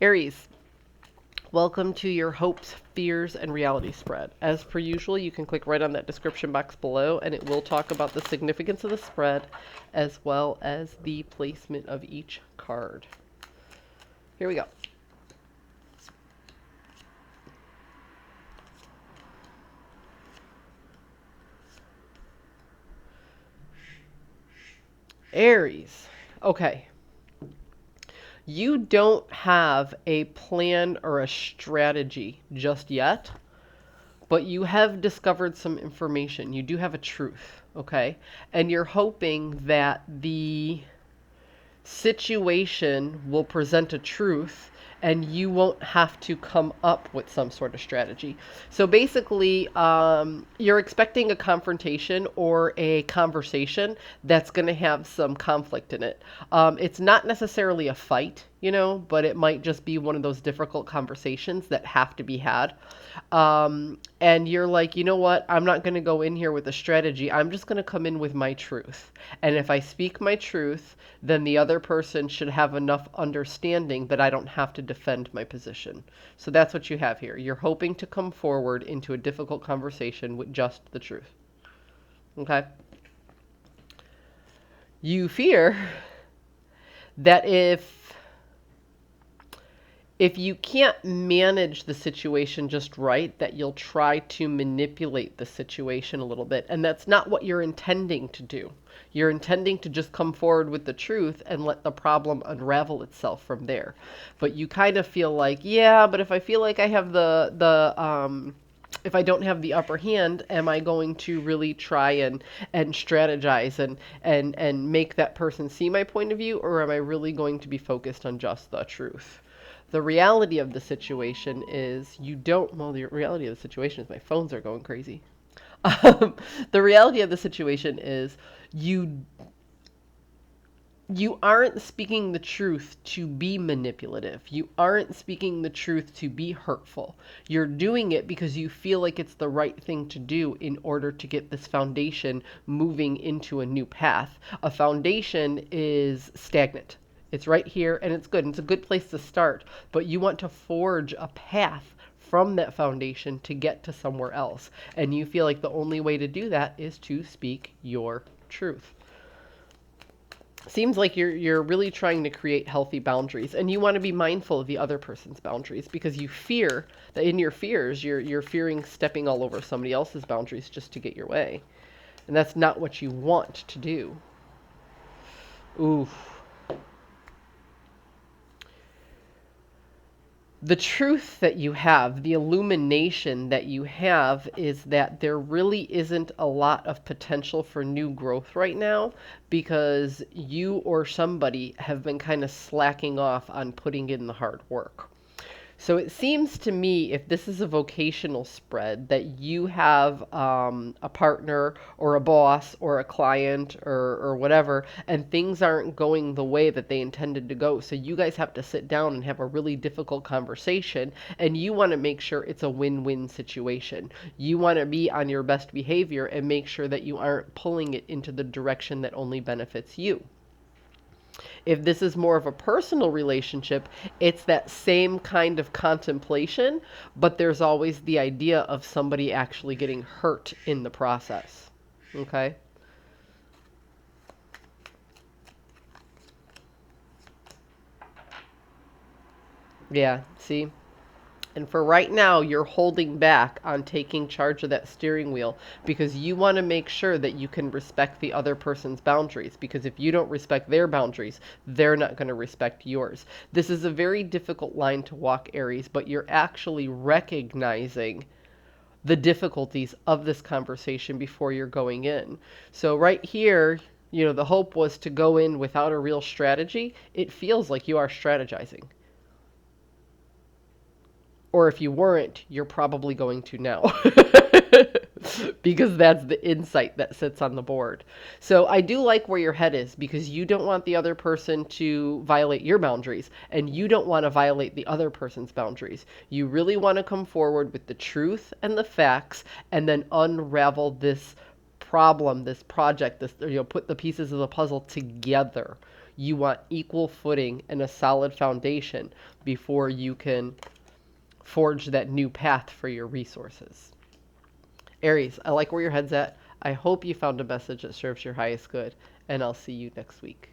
Aries, welcome to your hopes, fears, and reality spread. As per usual, you can click right on that description box below, and it will talk about the significance of the spread as well as the placement of each card. Here we go. Aries. Okay. You don't have a plan or a strategy just yet, but you have discovered some information. You do have a truth, okay? And you're hoping that the situation will present a truth and you won't have to come up with some sort of strategy. So basically, you're expecting a confrontation or a conversation that's going to have some conflict in it. It's not necessarily a fight, but it might just be one of those difficult conversations that have to be had. And you're like, you know what? I'm not going to go in here with a strategy. I'm just going to come in with my truth. And if I speak my truth, then the other person should have enough understanding that I don't have to defend my position. So that's what you have here. You're hoping to come forward into a difficult conversation with just the truth. Okay? You fear that if you can't manage the situation just right, that you'll try to manipulate the situation a little bit. And that's not what you're intending to do. You're intending to just come forward with the truth and let the problem unravel itself from there. But you kind of feel like, yeah, but if I feel like I have if I don't have the upper hand, am I going to really try and strategize and make that person see my point of view, or am I really going to be focused on just the truth? The reality of the situation is the reality of the situation is my phones are going crazy. The reality of the situation is you aren't speaking the truth to be manipulative. You aren't speaking the truth to be hurtful. You're doing it because you feel like it's the right thing to do in order to get this foundation moving into a new path. A foundation is stagnant. It's right here and it's good. And it's a good place to start, but you want to forge a path from that foundation to get to somewhere else. And you feel like the only way to do that is to speak your truth. Seems like you're really trying to create healthy boundaries, and you want to be mindful of the other person's boundaries because you fear that in your fears you're fearing stepping all over somebody else's boundaries just to get your way. And that's not what you want to do. Oof. The truth that you have, the illumination that you have, is that there really isn't a lot of potential for new growth right now because you or somebody have been kind of slacking off on putting in the hard work. So it seems to me, if this is a vocational spread, that you have a partner or a boss or a client or whatever, and things aren't going the way that they intended to go. So you guys have to sit down and have a really difficult conversation, and you want to make sure it's a win-win situation. You want to be on your best behavior and make sure that you aren't pulling it into the direction that only benefits you. If this is more of a personal relationship, it's that same kind of contemplation, but there's always the idea of somebody actually getting hurt in the process. Okay? Yeah, see? And for right now, you're holding back on taking charge of that steering wheel because you want to make sure that you can respect the other person's boundaries. Because if you don't respect their boundaries, they're not going to respect yours. This is a very difficult line to walk, Aries, but you're actually recognizing the difficulties of this conversation before you're going in. So right here, the hope was to go in without a real strategy. It feels like you are strategizing. Or if you weren't, you're probably going to now. Because that's the insight that sits on the board. So I do like where your head is because you don't want the other person to violate your boundaries and you don't want to violate the other person's boundaries. You really want to come forward with the truth and the facts and then unravel this problem, this project, put the pieces of the puzzle together. You want equal footing and a solid foundation before you can forge that new path for your resources. Aries, I like where your head's at. I hope you found a message that serves your highest good, and I'll see you next week.